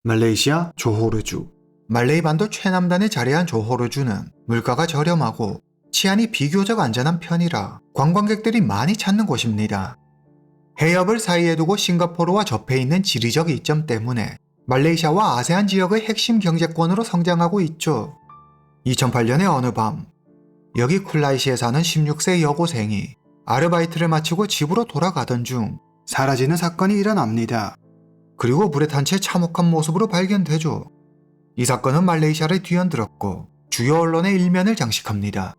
말레이시아 조호르주. 말레이 반도 최남단에 자리한 조호르주는 물가가 저렴하고 치안이 비교적 안전한 편이라 관광객들이 많이 찾는 곳입니다. 해협을 사이에 두고 싱가포르와 접해 있는 지리적 이점 때문에 말레이시아와 아세안 지역의 핵심 경제권으로 성장하고 있죠. 2008년의 어느 밤, 여기 쿨라이시에 사는 16세 여고생이 아르바이트를 마치고 집으로 돌아가던 중 사라지는 사건이 일어납니다. 그리고 불에 탄 채 참혹한 모습으로 발견되죠. 이 사건은 말레이시아를 뒤흔들었고 주요 언론의 일면을 장식합니다.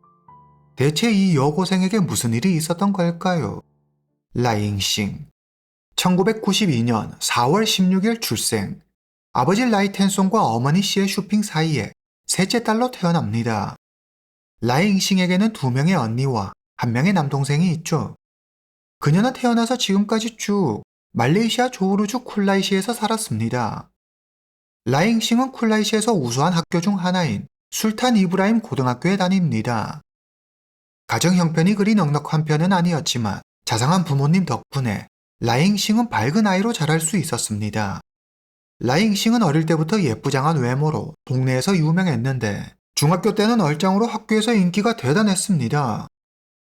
대체 이 여고생에게 무슨 일이 있었던 걸까요? 라잉싱. 1992년 4월 16일 출생. 아버지 라이텐송과 어머니 씨의 쇼핑 사이에 셋째 딸로 태어납니다. 라잉싱에게는 2명의 언니와 1명의 남동생이 있죠. 그녀는 태어나서 지금까지 쭉 말레이시아 조호르주 쿨라이시에서 살았습니다. 라잉싱은 쿨라이시에서 우수한 학교 중 하나인 술탄 이브라임 고등학교에 다닙니다. 가정 형편이 그리 넉넉한 편은 아니었지만 자상한 부모님 덕분에 라잉싱은 밝은 아이로 자랄 수 있었습니다. 라잉싱은 어릴 때부터 예쁘장한 외모로 동네에서 유명했는데 중학교 때는 얼짱으로 학교에서 인기가 대단했습니다.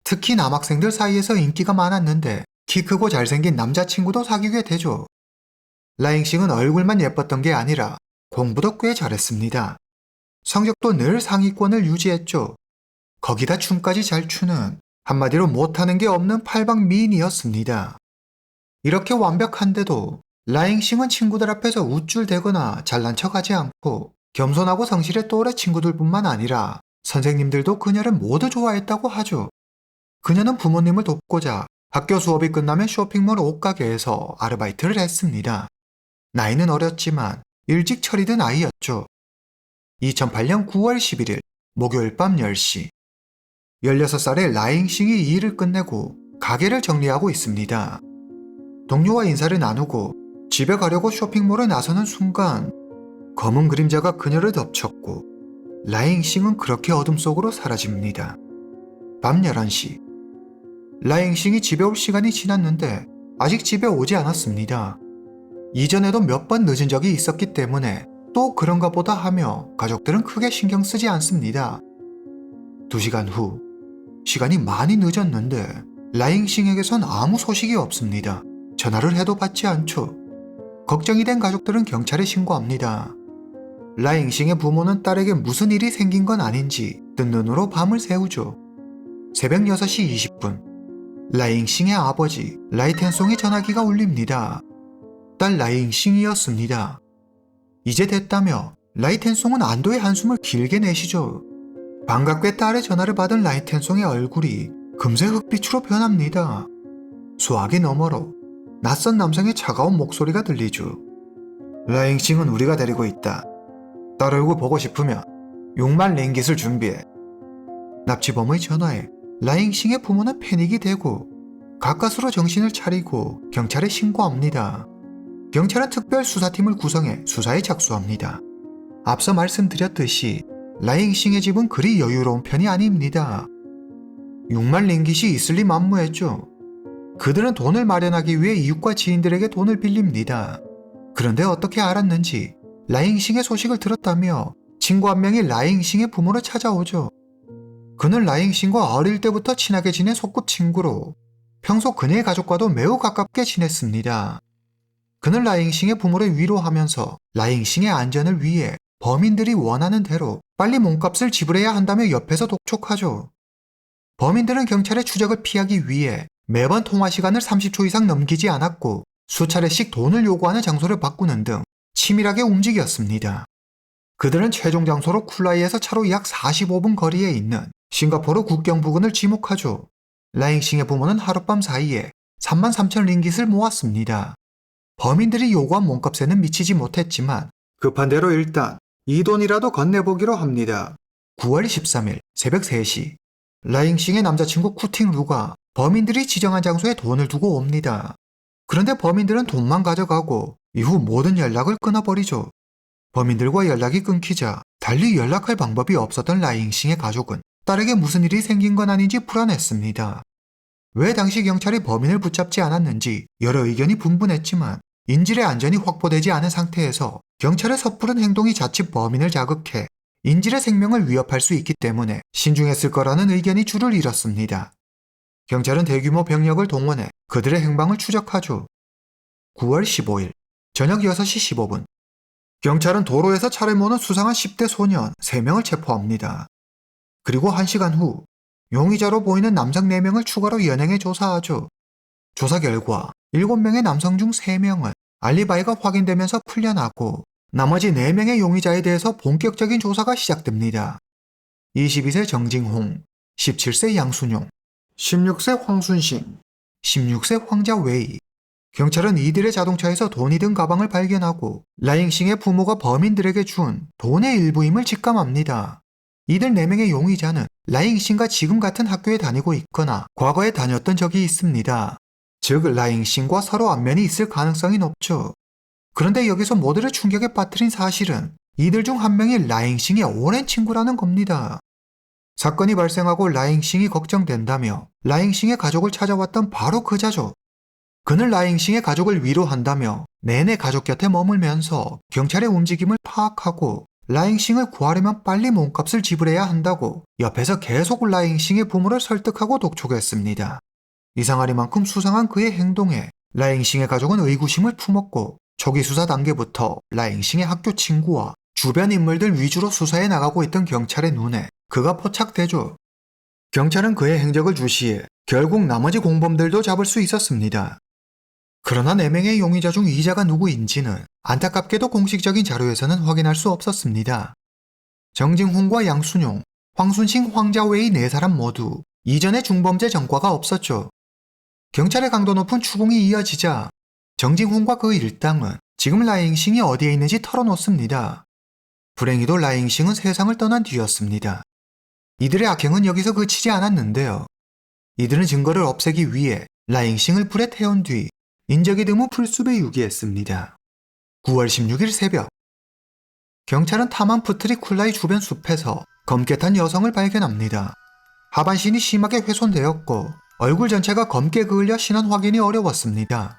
특히 남학생들 사이에서 인기가 많았는데 키 크고 잘생긴 남자친구도 사귀게 되죠. 라잉싱은 얼굴만 예뻤던 게 아니라 공부도 꽤 잘했습니다. 성적도 늘 상위권을 유지했죠. 거기다 춤까지 잘 추는, 한마디로 못하는 게 없는 팔방미인이었습니다. 이렇게 완벽한데도 라잉싱은 친구들 앞에서 우쭐대거나 잘난 척하지 않고 겸손하고 성실의 또래 친구들뿐만 아니라 선생님들도 그녀를 모두 좋아했다고 하죠. 그녀는 부모님을 돕고자 학교 수업이 끝나면 쇼핑몰 옷가게에서 아르바이트를 했습니다. 나이는 어렸지만 일찍 철이 든 아이였죠. 2008년 9월 11일 목요일 밤 10시. 16살의 라잉싱이 이 일을 끝내고 가게를 정리하고 있습니다. 동료와 인사를 나누고 집에 가려고 쇼핑몰에 나서는 순간 검은 그림자가 그녀를 덮쳤고 라잉싱은 그렇게 어둠 속으로 사라집니다. 밤 11시. 라잉싱이 집에 올 시간이 지났는데 아직 집에 오지 않았습니다. 이전에도 몇 번 늦은 적이 있었기 때문에 또 그런가 보다 하며 가족들은 크게 신경 쓰지 않습니다. 2시간 후, 시간이 많이 늦었는데 라잉싱에게선 아무 소식이 없습니다. 전화를 해도 받지 않죠. 걱정이 된 가족들은 경찰에 신고합니다. 라잉싱의 부모는 딸에게 무슨 일이 생긴 건 아닌지 뜬 눈으로 밤을 새우죠. 새벽 6시 20분, 라잉싱의 아버지 라이텐송의 전화기가 울립니다. 딸 라잉싱이었습니다. 이제 됐다며 라이텐송은 안도의 한숨을 길게 내쉬죠. 반갑게 딸의 전화를 받은 라이텐송의 얼굴이 금세 흑빛으로 변합니다. 수화기 너머로 낯선 남성의 차가운 목소리가 들리죠. 라잉싱은 우리가 데리고 있다. 딸 얼굴 보고 싶으면 6만 링깃을 준비해. 납치범의 전화에 라잉싱의 부모는 패닉이 되고 가까스로 정신을 차리고 경찰에 신고합니다. 경찰은 특별수사팀을 구성해 수사에 착수합니다. 앞서 말씀드렸듯이 라잉싱의 집은 그리 여유로운 편이 아닙니다. 6만 링깃이 있을 리 만무했죠. 그들은 돈을 마련하기 위해 이웃과 지인들에게 돈을 빌립니다. 그런데 어떻게 알았는지 라잉싱의 소식을 들었다며 친구 한 명이 라잉싱의 부모를 찾아오죠. 그는 라잉싱과 어릴 때부터 친하게 지낸 소꿉친구로 평소 그녀의 가족과도 매우 가깝게 지냈습니다. 그는 라잉싱의 부모를 위로하면서 라잉싱의 안전을 위해 범인들이 원하는 대로 빨리 몸값을 지불해야 한다며 옆에서 독촉하죠. 범인들은 경찰의 추적을 피하기 위해 매번 통화 시간을 30초 이상 넘기지 않았고 수차례씩 돈을 요구하는 장소를 바꾸는 등 치밀하게 움직였습니다. 그들은 최종 장소로 쿨라이에서 차로 약 45분 거리에 있는 싱가포르 국경 부근을 지목하죠. 라잉싱의 부모는 하룻밤 사이에 33,000 링깃을 모았습니다. 범인들이 요구한 몸값에는 미치지 못했지만 급한 대로 일단 이 돈이라도 건네보기로 합니다. 9월 13일 새벽 3시. 라잉싱의 남자친구 쿠팅 루가 범인들이 지정한 장소에 돈을 두고 옵니다. 그런데 범인들은 돈만 가져가고 이후 모든 연락을 끊어버리죠. 범인들과 연락이 끊기자 달리 연락할 방법이 없었던 라잉싱의 가족은 딸에게 무슨 일이 생긴 건 아닌지 불안했습니다. 왜 당시 경찰이 범인을 붙잡지 않았는지 여러 의견이 분분했지만 인질의 안전이 확보되지 않은 상태에서 경찰의 섣부른 행동이 자칫 범인을 자극해 인질의 생명을 위협할 수 있기 때문에 신중했을 거라는 의견이 줄을 이뤘습니다. 경찰은 대규모 병력을 동원해 그들의 행방을 추적하죠. 9월 15일 저녁 6시 15분 경찰은 도로에서 차를 모는 수상한 10대 소년 3명을 체포합니다. 그리고 1시간 후 용의자로 보이는 남성 4명을 추가로 연행해 조사하죠. 조사 결과 7명의 남성 중 3명은 알리바이가 확인되면서 풀려나고 나머지 4명의 용의자에 대해서 본격적인 조사가 시작됩니다. 22세 정징홍, 17세 양순용, 16세 황순싱, 16세 황자웨이. 경찰은 이들의 자동차에서 돈이 든 가방을 발견하고 라잉싱의 부모가 범인들에게 준 돈의 일부임을 직감합니다. 이들 4명의 용의자는 라잉싱과 지금 같은 학교에 다니고 있거나 과거에 다녔던 적이 있습니다. 즉 라잉싱과 서로 안면이 있을 가능성이 높죠. 그런데 여기서 모두를 충격에 빠뜨린 사실은 이들 중 한 명이 라잉싱의 오랜 친구라는 겁니다. 사건이 발생하고 라잉싱이 걱정된다며 라잉싱의 가족을 찾아왔던 바로 그자죠. 그는 라잉싱의 가족을 위로한다며 내내 가족 곁에 머물면서 경찰의 움직임을 파악하고 라잉싱을 구하려면 빨리 몸값을 지불해야 한다고 옆에서 계속 라잉싱의 부모를 설득하고 독촉했습니다. 이상하리만큼 수상한 그의 행동에 라잉싱의 가족은 의구심을 품었고 초기 수사 단계부터 라잉싱의 학교 친구와 주변 인물들 위주로 수사해 나가고 있던 경찰의 눈에 그가 포착되죠. 경찰은 그의 행적을 주시해 결국 나머지 공범들도 잡을 수 있었습니다. 그러나 4명의 용의자 중 이자가 누구인지는 안타깝게도 공식적인 자료에서는 확인할 수 없었습니다. 정징홍과 양순용, 황순싱, 황자웨이 4사람 모두 이전에 중범죄 전과가 없었죠. 경찰의 강도 높은 추궁이 이어지자 정징홍과 그 일당은 지금 라잉싱이 어디에 있는지 털어놓습니다. 불행히도 라잉싱은 세상을 떠난 뒤였습니다. 이들의 악행은 여기서 그치지 않았는데요. 이들은 증거를 없애기 위해 라잉싱을 불에 태운 뒤 인적이 드문 풀숲에 유기했습니다. 9월 16일 새벽 경찰은 타만푸트리쿨라이 주변 숲에서 검게 탄 여성을 발견합니다. 하반신이 심하게 훼손되었고 얼굴 전체가 검게 그을려 신원 확인이 어려웠습니다.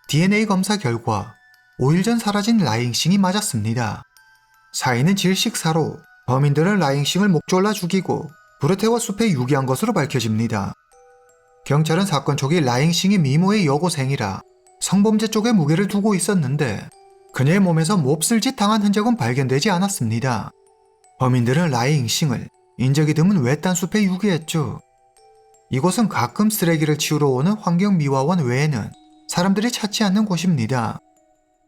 DNA 검사 결과 5일 전 사라진 라잉싱이 맞았습니다. 사인은 질식사로 범인들은 라잉싱을 목 졸라 죽이고 불에 태워 숲에 유기한 것으로 밝혀집니다. 경찰은 사건 초기 라잉싱이 미모의 여고생이라 성범죄 쪽에 무게를 두고 있었는데 그녀의 몸에서 몹쓸짓 당한 흔적은 발견되지 않았습니다. 범인들은 라잉싱을 인적이 드문 외딴 숲에 유기했죠. 이곳은 가끔 쓰레기를 치우러 오는 환경미화원 외에는 사람들이 찾지 않는 곳입니다.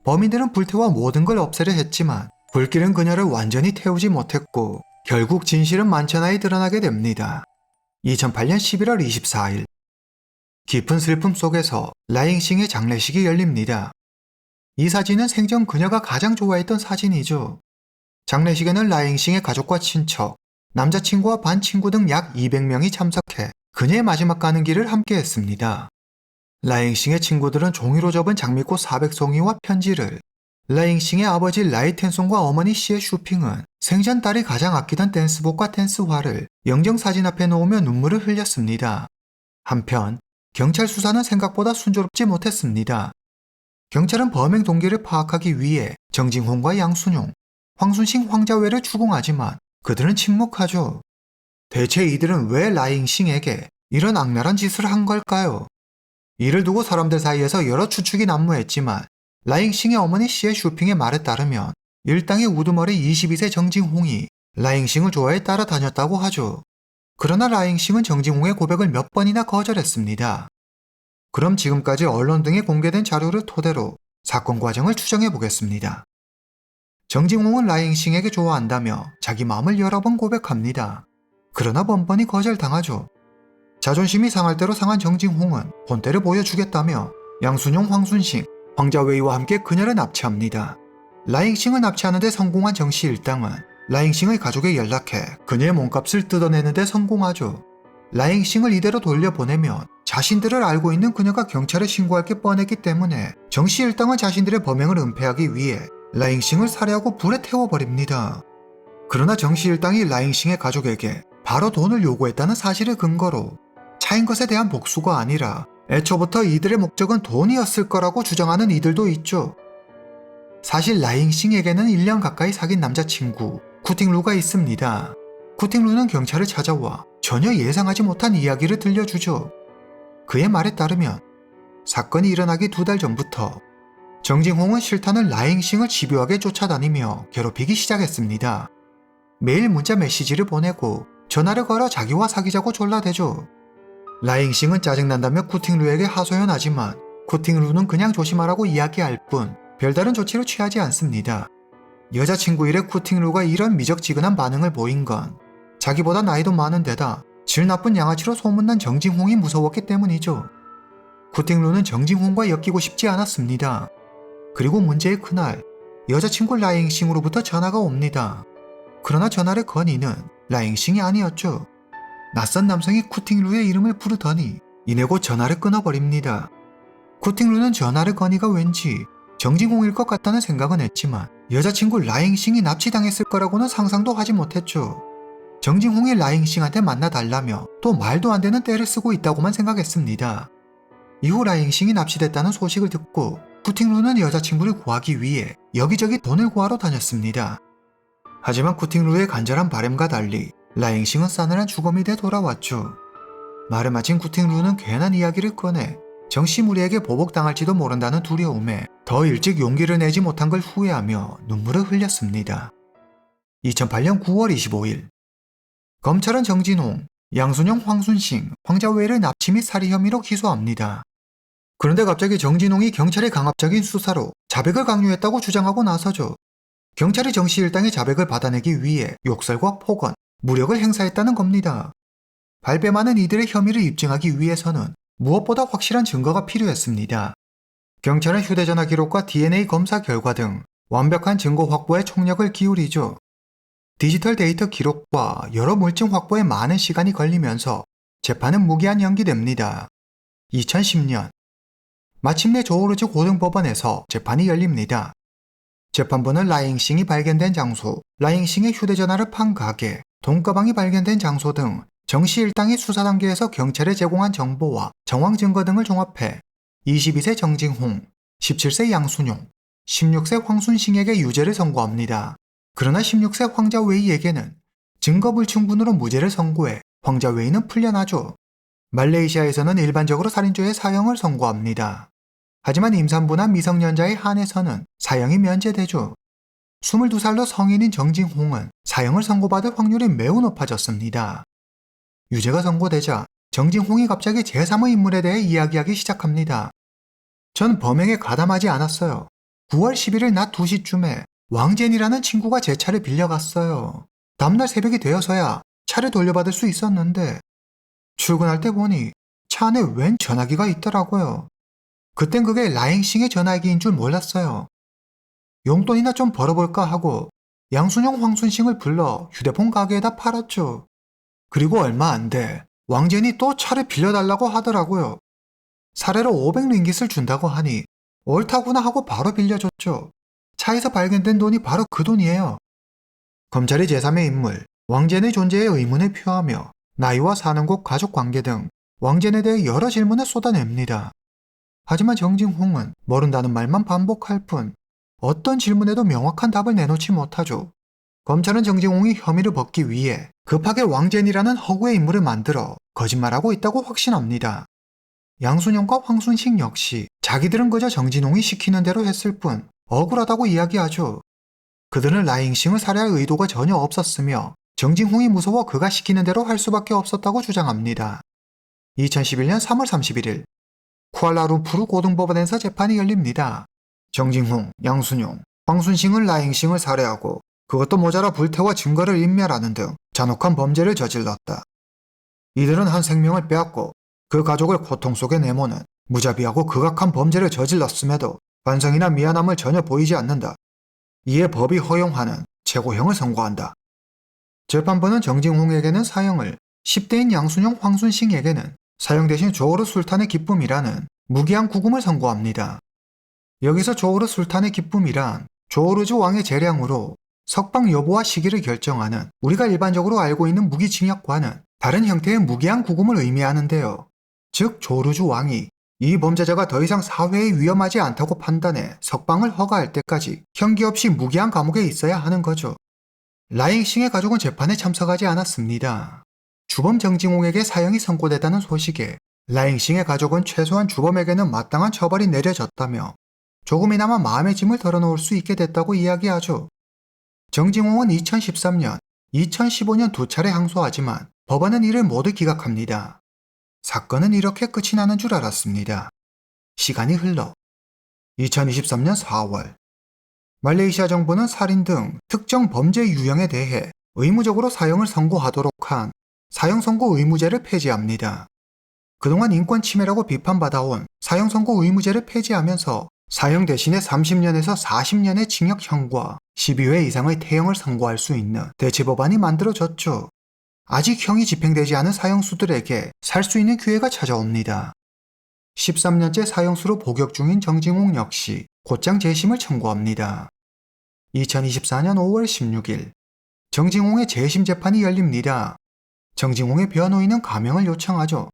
범인들은 불태워 모든 걸 없애려 했지만 불길은 그녀를 완전히 태우지 못했고 결국 진실은 만천하에 드러나게 됩니다. 2008년 11월 24일 깊은 슬픔 속에서 라잉싱의 장례식이 열립니다. 이 사진은 생전 그녀가 가장 좋아했던 사진이죠. 장례식에는 라잉싱의 가족과 친척, 남자친구와 반친구 등 약 200명이 참석해 그녀의 마지막 가는 길을 함께했습니다. 라잉싱의 친구들은 종이로 접은 장미꽃 400송이와 편지를, 라잉싱의 아버지 라이텐송과 어머니 씨의 슈핑은 생전 딸이 가장 아끼던 댄스복과 댄스화를 영정사진 앞에 놓으며 눈물을 흘렸습니다. 한편 경찰 수사는 생각보다 순조롭지 못했습니다. 경찰은 범행 동기를 파악하기 위해 정징홍과 양순용, 황순싱, 황자웨를 추궁하지만 그들은 침묵하죠. 대체 이들은 왜 라잉싱에게 이런 악랄한 짓을 한 걸까요? 이를 두고 사람들 사이에서 여러 추측이 난무했지만 라잉싱의 어머니 씨의 슈핑의 말에 따르면 일당의 우두머리 22세 정징홍이 라잉싱을 좋아해 따라다녔다고 하죠. 그러나 라잉싱은 정징홍의 고백을 몇 번이나 거절했습니다. 그럼 지금까지 언론 등에 공개된 자료를 토대로 사건 과정을 추정해 보겠습니다. 정징홍은 라잉싱에게 좋아한다며 자기 마음을 여러 번 고백합니다. 그러나 번번이 거절당하죠. 자존심이 상할 대로 상한 정징홍은 본때를 보여주겠다며 양순용, 황순싱, 황자웨이와 함께 그녀를 납치합니다. 라잉싱을 납치하는 데 성공한 정씨 일당은 라잉싱의 가족에 연락해 그녀의 몸값을 뜯어내는 데 성공하죠. 라잉싱을 이대로 돌려보내면 자신들을 알고 있는 그녀가 경찰에 신고할 게 뻔했기 때문에 정씨 일당은 자신들의 범행을 은폐하기 위해 라잉싱을 살해하고 불에 태워버립니다. 그러나 정씨 일당이 라잉싱의 가족에게 바로 돈을 요구했다는 사실을 근거로 차인 것에 대한 복수가 아니라 애초부터 이들의 목적은 돈이었을 거라고 주장하는 이들도 있죠. 사실 라잉싱에게는 1년 가까이 사귄 남자친구 쿠팅루가 있습니다. 쿠팅루는 경찰을 찾아와 전혀 예상하지 못한 이야기를 들려주죠. 그의 말에 따르면 사건이 일어나기 2달 전부터 정진홍은 실타는 라잉싱을 집요하게 쫓아다니며 괴롭히기 시작했습니다. 매일 문자 메시지를 보내고 전화를 걸어 자기와 사귀자고 졸라대죠. 라잉싱은 짜증난다며 쿠팅루에게 하소연하지만 쿠팅루는 그냥 조심하라고 이야기할 뿐 별다른 조치를 취하지 않습니다. 여자친구 일에 쿠팅루가 이런 미적지근한 반응을 보인 건 자기보다 나이도 많은 데다 질 나쁜 양아치로 소문난 정진홍이 무서웠기 때문이죠. 쿠팅루는 정진홍과 엮이고 싶지 않았습니다. 그리고 문제의 그날 여자친구 라잉싱으로부터 전화가 옵니다. 그러나 전화를 건 이는 라잉싱이 아니었죠. 낯선 남성이 쿠팅루의 이름을 부르더니 이내 곧 전화를 끊어버립니다. 쿠팅루는 전화를 거니가 왠지 정진홍일 것 같다는 생각은 했지만 여자친구 라잉싱이 납치당했을 거라고는 상상도 하지 못했죠. 정진홍이 라잉싱한테 만나달라며 또 말도 안 되는 떼를 쓰고 있다고만 생각했습니다. 이후 라잉싱이 납치됐다는 소식을 듣고 쿠팅루는 여자친구를 구하기 위해 여기저기 돈을 구하러 다녔습니다. 하지만 쿠팅루의 간절한 바람과 달리 라잉싱은 싸늘한 죽음이 돼 돌아왔죠. 말을 마친 쿠팅루는 괜한 이야기를 꺼내 정씨무리에게 보복당할지도 모른다는 두려움에 더 일찍 용기를 내지 못한 걸 후회하며 눈물을 흘렸습니다. 2008년 9월 25일 검찰은 정진홍, 양순영, 황순싱, 황자웨이를 납치 및 살해 혐의로 기소합니다. 그런데 갑자기 정진홍이 경찰의 강압적인 수사로 자백을 강요했다고 주장하고 나서죠. 경찰이 정씨 일당의 자백을 받아내기 위해 욕설과 폭언, 무력을 행사했다는 겁니다. 발뺌 많은 이들의 혐의를 입증하기 위해서는 무엇보다 확실한 증거가 필요했습니다. 경찰은 휴대전화 기록과 DNA 검사 결과 등 완벽한 증거 확보에 총력을 기울이죠. 디지털 데이터 기록과 여러 물증 확보에 많은 시간이 걸리면서 재판은 무기한 연기됩니다. 2010년 마침내 조오르주 고등법원에서 재판이 열립니다. 재판부는 라잉싱이 발견된 장소, 라잉싱의 휴대전화를 판 가게, 돈가방이 발견된 장소 등 정씨 일당이 수사 단계에서 경찰에 제공한 정보와 정황 증거 등을 종합해 22세 정진홍, 17세 양순용, 16세 황순싱에게 유죄를 선고합니다. 그러나 16세 황자웨이에게는 증거 불충분으로 무죄를 선고해 황자웨이는 풀려나죠. 말레이시아에서는 일반적으로 살인죄의 사형을 선고합니다. 하지만 임산부나 미성년자에 한해서는 사형이 면제되죠. 22살로 성인인 정진홍은 사형을 선고받을 확률이 매우 높아졌습니다. 유죄가 선고되자 정진홍이 갑자기 제3의 인물에 대해 이야기하기 시작합니다. 전 범행에 가담하지 않았어요. 9월 11일 낮 2시쯤에 왕젠이라는 친구가 제 차를 빌려갔어요. 다음날 새벽이 되어서야 차를 돌려받을 수 있었는데 출근할 때 보니 차 안에 웬 전화기가 있더라고요. 그땐 그게 라잉싱의 전화기인 줄 몰랐어요. 용돈이나 좀 벌어볼까 하고 양순영 황순싱을 불러 휴대폰 가게에다 팔았죠. 그리고 얼마 안 돼 왕젠이 또 차를 빌려달라고 하더라고요. 사례로 500링깃을 준다고 하니 옳다구나 하고 바로 빌려줬죠. 차에서 발견된 돈이 바로 그 돈이에요. 검찰이 제3의 인물 왕젠의 존재에 의문을 표하며 나이와 사는 곳, 가족 관계 등 왕젠에 대해 여러 질문을 쏟아냅니다. 하지만 정진홍은 모른다는 말만 반복할 뿐 어떤 질문에도 명확한 답을 내놓지 못하죠. 검찰은 정진홍이 혐의를 벗기 위해 급하게 왕젠이라는 허구의 인물을 만들어 거짓말하고 있다고 확신합니다. 양순영과 황순식 역시 자기들은 그저 정진홍이 시키는 대로 했을 뿐 억울하다고 이야기하죠. 그들은 라잉싱을 살해할 의도가 전혀 없었으며 정진홍이 무서워 그가 시키는 대로 할 수밖에 없었다고 주장합니다. 2011년 3월 31일 쿠알라룸푸르 고등법원에서 재판이 열립니다. 정진홍, 양순용, 황순싱은 라잉싱을 살해하고 그것도 모자라 불태워 증거를 인멸하는 등 잔혹한 범죄를 저질렀다. 이들은 한 생명을 빼앗고 그 가족을 고통 속에 내모는 무자비하고 극악한 범죄를 저질렀음에도 반성이나 미안함을 전혀 보이지 않는다. 이에 법이 허용하는 최고형을 선고한다. 재판부는 정진홍에게는 사형을, 10대인 양순용, 황순싱에게는 사형 대신 조호르 술탄의 기쁨이라는 무기한 구금을 선고합니다. 여기서 조호르 술탄의 기쁨이란 조호르주 왕의 재량으로 석방 여부와 시기를 결정하는 우리가 일반적으로 알고 있는 무기징역과는 다른 형태의 무기한 구금을 의미하는데요. 즉 조호르주 왕이 이 범죄자가 더 이상 사회에 위험하지 않다고 판단해 석방을 허가할 때까지 형기 없이 무기한 감옥에 있어야 하는 거죠. 라잉싱의 가족은 재판에 참석하지 않았습니다. 주범 정징홍에게 사형이 선고됐다는 소식에 라잉싱의 가족은 최소한 주범에게는 마땅한 처벌이 내려졌다며 조금이나마 마음의 짐을 덜어놓을 수 있게 됐다고 이야기하죠. 정징홍은 2013년, 2015년 두 차례 항소하지만 법원은 이를 모두 기각합니다. 사건은 이렇게 끝이 나는 줄 알았습니다. 시간이 흘러 2023년 4월 말레이시아 정부는 살인 등 특정 범죄 유형에 대해 의무적으로 사형을 선고하도록 한 사형 선고 의무제를 폐지합니다. 그동안 인권 침해라고 비판받아온 사형 선고 의무제를 폐지하면서 사형 대신에 30년에서 40년의 징역형과 12회 이상의 태형을 선고할 수 있는 대체법안이 만들어졌죠. 아직 형이 집행되지 않은 사형수들에게 살 수 있는 기회가 찾아옵니다. 13년째 사형수로 복역 중인 정징홍 역시 곧장 재심을 청구합니다. 2024년 5월 16일 정징홍의 재심 재판이 열립니다. 정징홍의 변호인은 감형을 요청하죠.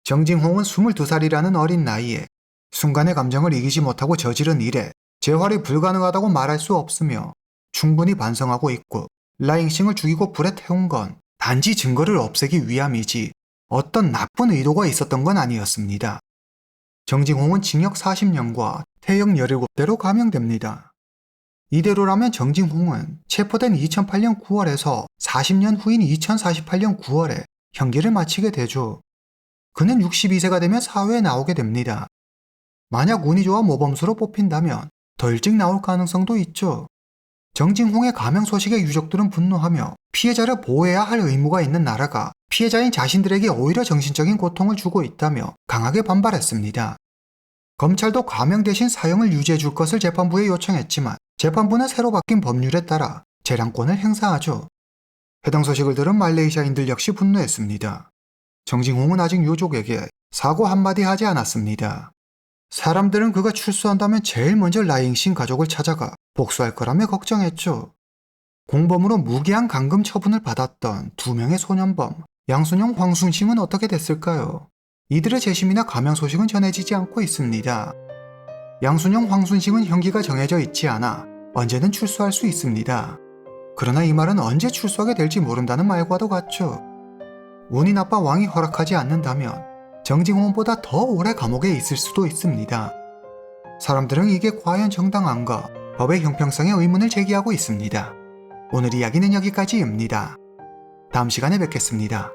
정징홍은 22살이라는 어린 나이에 순간의 감정을 이기지 못하고 저지른 일에 재활이 불가능하다고 말할 수 없으며 충분히 반성하고 있고 라잉싱을 죽이고 불에 태운 건 단지 증거를 없애기 위함이지 어떤 나쁜 의도가 있었던 건 아니었습니다. 정징홍은 징역 40년과 태형 17대로 감형됩니다. 이대로라면 정징홍은 체포된 2008년 9월에서 40년 후인 2048년 9월에 형기를 마치게 되죠. 그는 62세가 되면 사회에 나오게 됩니다. 만약 운이 좋아 모범수로 뽑힌다면 더 일찍 나올 가능성도 있죠. 정징홍의 감형 소식에 유족들은 분노하며 피해자를 보호해야 할 의무가 있는 나라가 피해자인 자신들에게 오히려 정신적인 고통을 주고 있다며 강하게 반발했습니다. 검찰도 감형 대신 사형을 유지해 줄 것을 재판부에 요청했지만 재판부는 새로 바뀐 법률에 따라 재량권을 행사하죠. 해당 소식을 들은 말레이시아인들 역시 분노했습니다. 정징홍은 아직 유족에게 사과 한마디 하지 않았습니다. 사람들은 그가 출소한다면 제일 먼저 라잉싱 가족을 찾아가 복수할 거라며 걱정했죠. 공범으로 무기한 감금 처분을 받았던 두 명의 소년범 양순영, 황순싱은 어떻게 됐을까요? 이들의 재심이나 감형 소식은 전해지지 않고 있습니다. 양순영, 황순싱은 형기가 정해져 있지 않아 언제든 출소할 수 있습니다. 그러나 이 말은 언제 출소하게 될지 모른다는 말과도 같죠. 운이 나빠 왕이 허락하지 않는다면 정징홍보다 더 오래 감옥에 있을 수도 있습니다. 사람들은 이게 과연 정당한가 법의 형평성에 의문을 제기하고 있습니다. 오늘 이야기는 여기까지입니다. 다음 시간에 뵙겠습니다.